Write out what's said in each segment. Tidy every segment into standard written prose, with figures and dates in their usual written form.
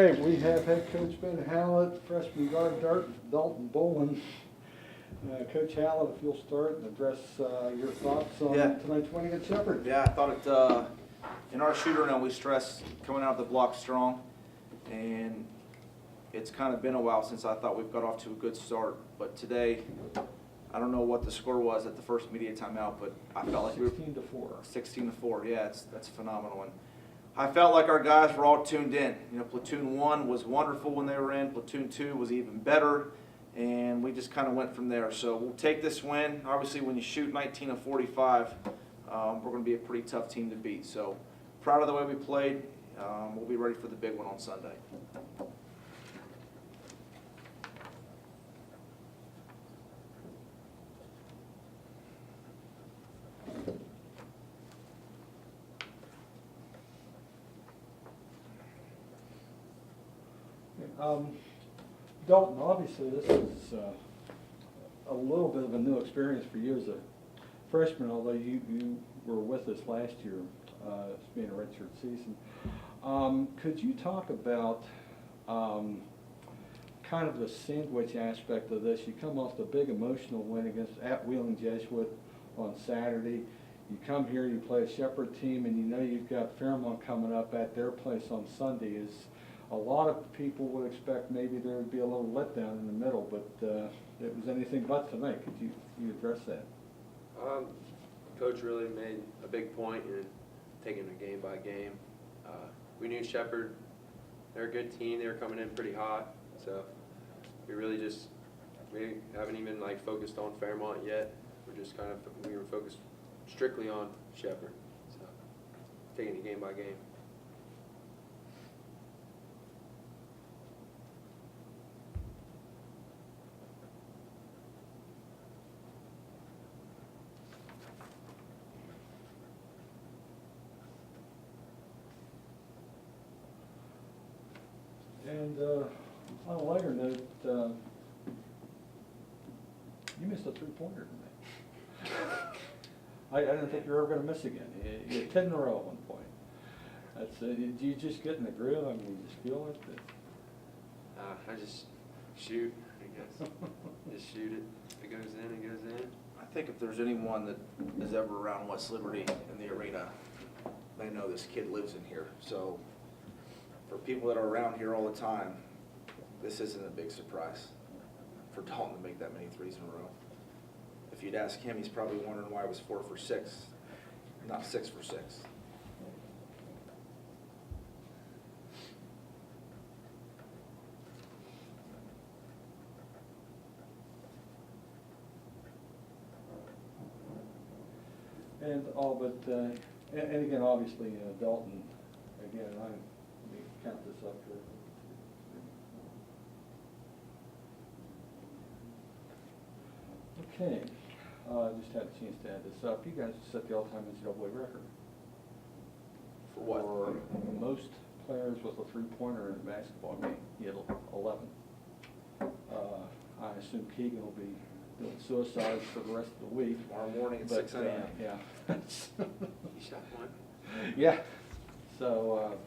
Okay, we have head coach Ben Howlett, freshman guard Dalton Bolin. Coach Howlett, if you'll start and address your thoughts on tonight's win against Shepherd. Yeah, I thought it, in our shooter now we stress coming out of the block strong, and it's kind of been a while since I thought we've got off to a good start. But today, I don't know what the score was at the first media timeout, but I felt like we were 16-4. 16-4. Yeah, that's phenomenal. And I felt like our guys were all tuned in. You know, platoon 1 was wonderful when they were in. Platoon 2 was even better, and we just kind of went from there. So we'll take this win. Obviously, when you shoot 19 of 45, we're going to be a pretty tough team to beat. So proud of the way we played. We'll be ready for the big one on Sunday. Dalton, obviously this is a little bit of a new experience for you as a freshman, although you were with us last year, being a redshirt season. Could you talk about kind of the sandwich aspect of this? You come off the big emotional win at Wheeling Jesuit on Saturday. You come here, you play a Shepherd team, and you know you've got Fairmont coming up at their place on Sunday. A lot of people would expect maybe there would be a little letdown in the middle, but it was anything but tonight. Could you address that? Coach really made a big point in taking it game by game. We knew Shepherd, they're a good team. They were coming in pretty hot, so we haven't even like focused on Fairmont yet. We were focused strictly on Shepherd, so taking it game by game. And on a lighter note, you missed a three-pointer tonight. I didn't think you were ever going to miss again. You had 10 in a row at one point. Do you just get in the groove? I mean, you just feel it? I just shoot, I guess. Just shoot it. If it goes in, it goes in. I think if there's anyone that is ever around West Liberty in the arena, they know this kid lives in here. So for people that are around here all the time, this isn't a big surprise for Dalton to make that many threes in a row. If you'd ask him, he's probably wondering why it was 4 for 6, not 6 for 6. And again, obviously, Dalton, again, let me count this up here. Okay, just had a chance to add this up. You guys set the all-time NCAA record. For what? For most players with a three-pointer in a basketball game. You had 11. I assume Keegan will be doing suicides for the rest of the week. Tomorrow morning at 6 a.m. Yeah. He shot one. Yeah. So,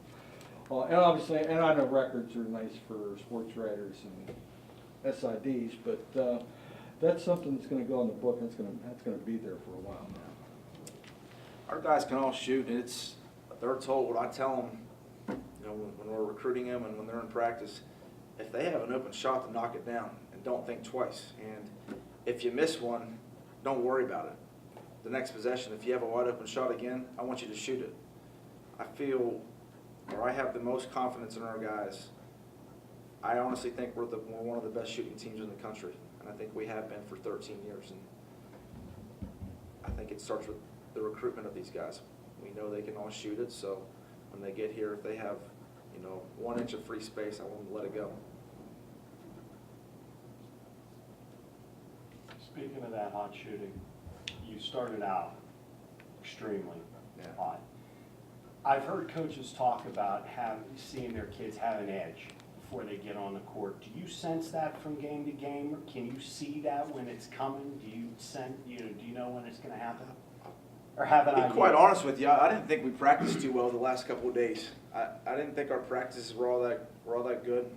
and obviously, and I know records are nice for sports writers and SIDs, but that's something that's going to go in the book, and that's going to be there for a while now. Our guys can all shoot, and they're told what I tell them, you know, when we're recruiting them and when they're in practice, if they have an open shot, to knock it down and don't think twice. And if you miss one, don't worry about it. The next possession, if you have a wide open shot again, I want you to shoot it. I have the most confidence in our guys. I honestly think we're one of the best shooting teams in the country, and I think we have been for 13 years. And I think it starts with the recruitment of these guys. We know they can all shoot it, so when they get here, if they have, 1 inch of free space, I want them to let it go. Speaking of that hot shooting, you started out extremely hot. I've heard coaches talk about seeing their kids have an edge before they get on the court. Do you sense that from game to game? Can you see that when it's coming? Do you know when it's going to happen? or have an To idea? be quite honest with you, I didn't think we practiced too well the last couple of days. I didn't think our practices were all that good.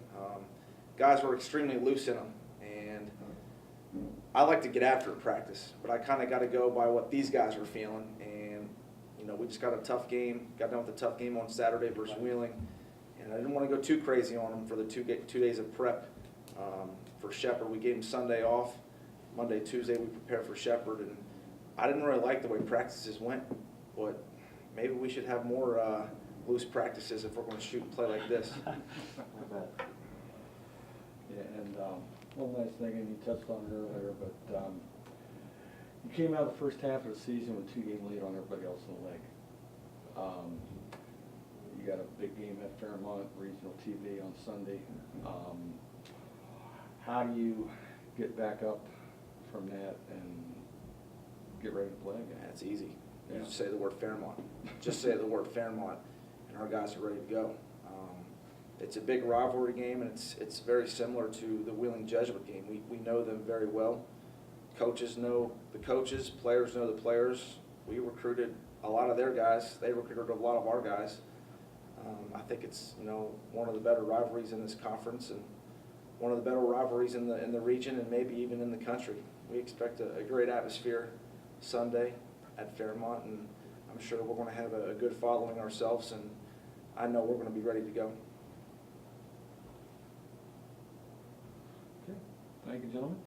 Guys were extremely loose in them, and I like to get after it practice, but I kind of got to go by what these guys were feeling. And you know, we just got a tough game. Got done with a tough game on Saturday versus Wheeling, and I didn't want to go too crazy on them for the 2 days of prep for Shepherd. We gave them Sunday off. Monday, Tuesday we prepared for Shepherd, and I didn't really like the way practices went, but maybe we should have more loose practices if we're going to shoot and play like this. Yeah, and one last thing, and you touched on it earlier, but you came out the first half of the season with 2-game lead on everybody else in the league. You got a big game at Fairmont, regional TV on Sunday. How do you get back up from that and get ready to play again? Yeah, it's easy. You Yeah. just say the word Fairmont. Just say the word Fairmont, and our guys are ready to go. It's a big rivalry game, and it's very similar to the Wheeling Jesuit game. We know them very well. Coaches know the coaches. Players know the players. We recruited a lot of their guys. They recruited a lot of our guys. I think it's one of the better rivalries in this conference, and one of the better rivalries in the region, and maybe even in the country. We expect a great atmosphere Sunday at Fairmont, and I'm sure we're going to have a good following ourselves, and I know we're going to be ready to go. Okay. Thank you, gentlemen.